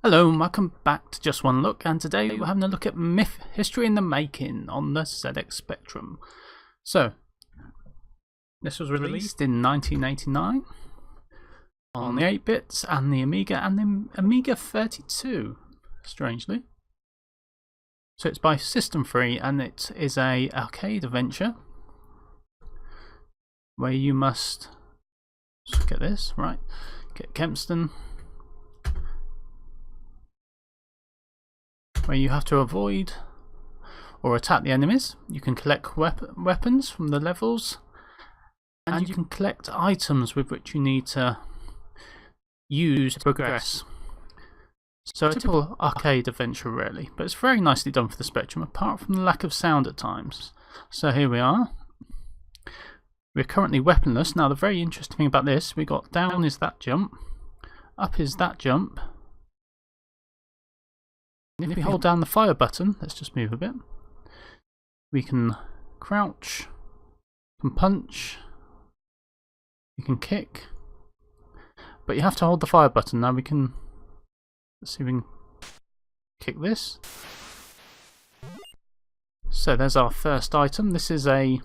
Hello and welcome back to Just One Look, and today we're having a look at Myth History in the Making on the ZX Spectrum. So, this was released in 1989 on the 8-bits and the Amiga and the Amiga 32, strangely. So it's by System Free and it is a arcade adventure where you must, let's look at this, right, get Kempston, where you have to avoid or attack the enemies. You can collect weapons from the levels, and you can collect items with which you need to use to progress. So a typical arcade adventure really, but it's very nicely done for the Spectrum, apart from the lack of sound at times. So here we are. We're currently weaponless. Now the very interesting thing about this, we got down is that jump, up is that jump. If we hold down the fire button, let's just move a bit, we can crouch, we can punch, we can kick, but you have to hold the fire button. Now we can, let's see if we can kick this. So there's our first item. This is a,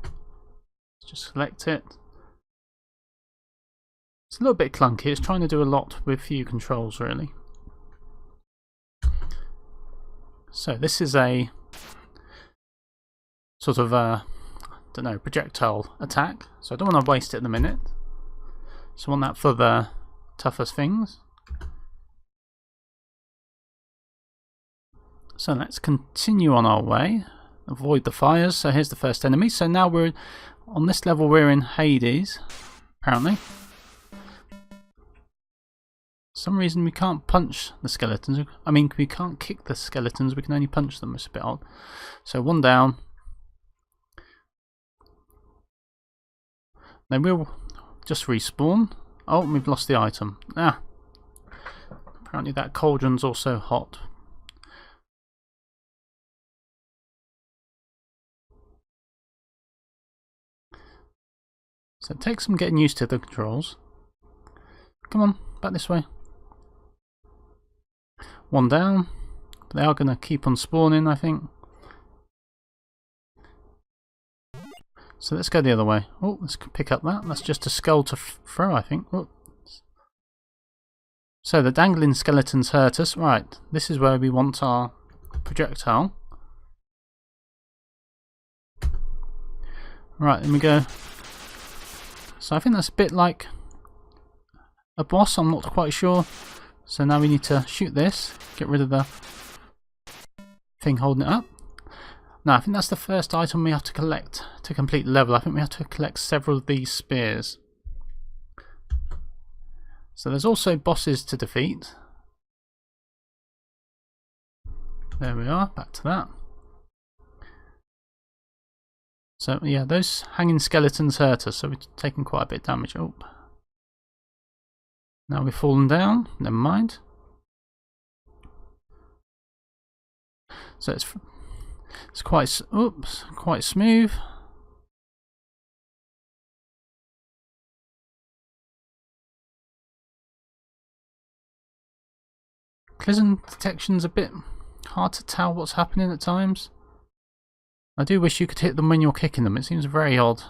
let's just select it. It's a little bit clunky, it's trying to do a lot with few controls really. So this is a sort of I don't know, projectile attack. So I don't want to waste it at the minute. So I want that for the toughest things. So let's continue on our way. Avoid the fires. So here's the first enemy. So now we're on this level, we're in Hades, apparently. For some reason we can't punch the skeletons. I mean, we can't kick the skeletons, we can only punch them. It's a bit odd. So one down. Then we'll just respawn. Oh, we've lost the item. Ah. Apparently that cauldron's also hot. So it takes some getting used to the controls. Come on, back this way. One down. They are going to keep on spawning, I think. So let's go the other way. Oh, let's pick up that. That's just a skull to throw, I think. Oh. So the dangling skeletons hurt us. Right, this is where we want our projectile. Right, then we go. So I think that's a bit like a boss, I'm not quite sure. So now we need to shoot this, get rid of the thing holding it up. Now I think that's the first item we have to collect to complete the level. I think we have to collect several of these spears. So there's also bosses to defeat. There we are, back to that. So yeah, those hanging skeletons hurt us, so we're taking quite a bit of damage. Oh. Now we've fallen down, never mind. So it's quite smooth. Collision detection's a bit hard to tell what's happening at times. I do wish you could hit them when you're kicking them, it seems very odd.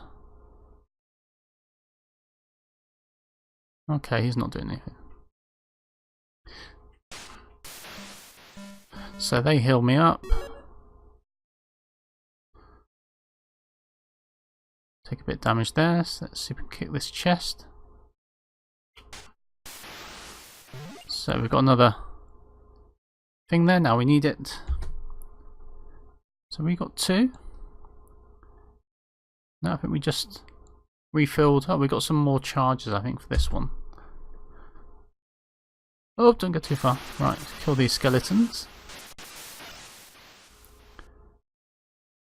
Okay, he's not doing anything. So they heal me up. Take a bit of damage there. So let's see if we can kick this chest. So we've got another thing there. Now we need it. So we got two. No, I think we just refilled. Oh, we got some more charges, I think, for this one. Oh, don't go too far. Right, kill these skeletons.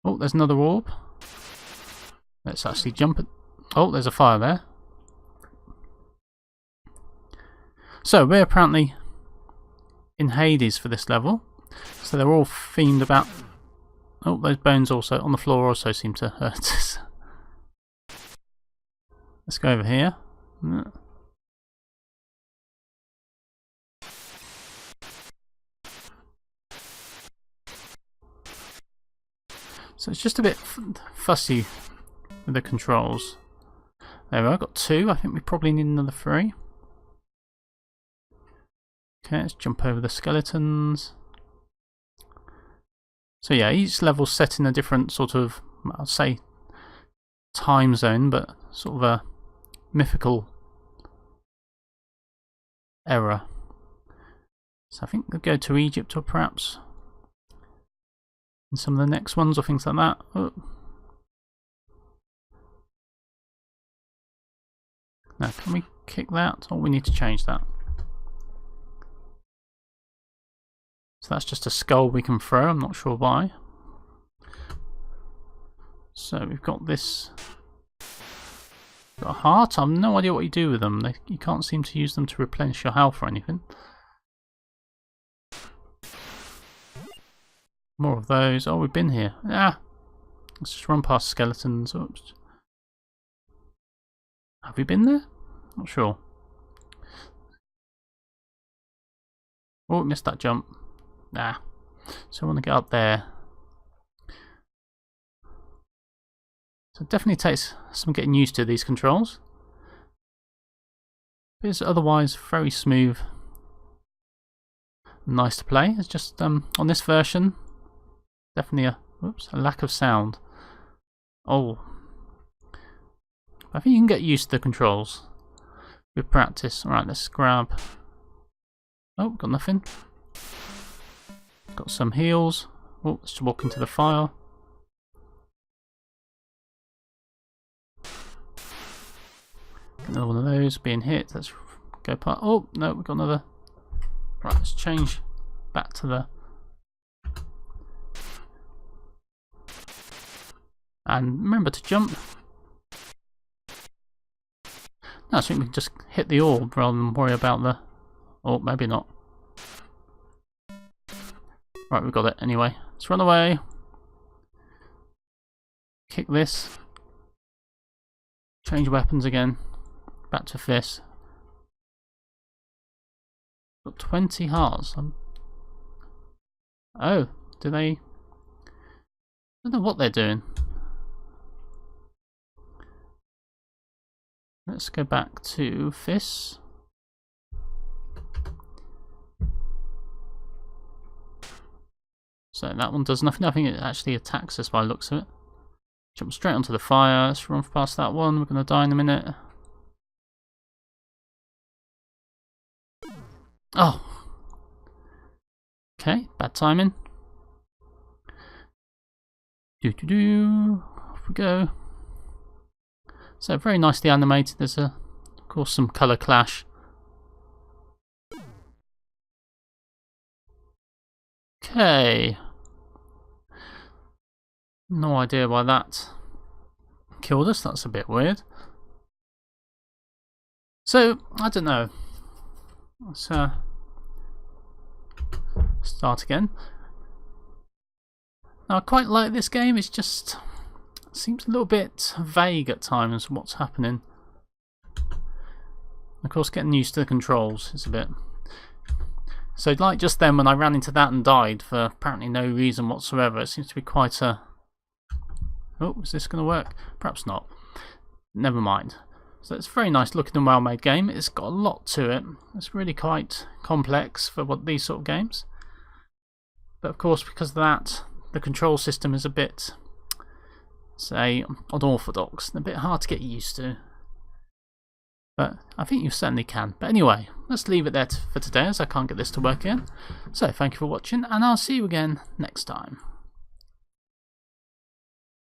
Oh, there's another orb. Let's actually jump it. Oh, there's a fire there. So, we're apparently in Hades for this level. So they're all themed about... Oh, those bones also on the floor also seem to hurt us. Let's go over here. So it's just a bit fussy with the controls. There we go, I've got 2. I think we probably need another 3. Okay, let's jump over the skeletons. So yeah, each level's set in a different sort of, I'll say, time zone, but sort of a mythical era. So I think we'll go to Egypt, or perhaps in some of the next ones or things like that. Oh. Now, can we kick that? Or we need to change that. So that's just a skull we can throw, I'm not sure why. So we've got this. Got a heart, I have no idea what you do with them. You can't seem to use them to replenish your health or anything. More of those. Oh, we've been here. Ah! Let's just run past skeletons. Oops. Have we been there? Not sure. Oh, missed that jump. Nah. So I want to get up there. So it definitely takes some getting used to, these controls. It's otherwise very smooth. Nice to play. It's just on this version, definitely a lack of sound. Oh. I think you can get used to the controls with practice. Alright, let's grab. Oh, got nothing. Got some heals. Oh, let's walk into the fire. Another one of those being hit. Let's go past. Oh, no, we've got another. Right, let's change back to the. And remember to jump. No, I think we can just hit the orb rather than worry about the. Oh, maybe not. Right, we've got it anyway. Let's run away. Kick this. Change weapons again. Back to fist. Got 20 hearts. Oh, do they? I don't know what they're doing. Let's go back to fists. So that one does nothing. I think it actually attacks us by the looks of it. Jump straight onto the fire. Let's run past that one. We're going to die in a minute. Oh. Okay, bad timing. Off we go. So very nicely animated. There's of course some colour clash. Okay. No idea why that killed us. That's a bit weird. So I don't know. Let's start again. Now I quite like this game. It's just seems a little bit vague at times what's happening. Of course, getting used to the controls is a bit. So like just then when I ran into that and died for apparently no reason whatsoever, it seems to be quite a. Oh, is this going to work? Perhaps not. Never mind. So it's a very nice looking and well made game. It's got a lot to it. It's really quite complex for what these sort of games. But of course, because of that, the control system is a bit, say, unorthodox and a bit hard to get used to. But I think you certainly can. But anyway, let's leave it there for today as I can't get this to work again. So thank you for watching and I'll see you again next time.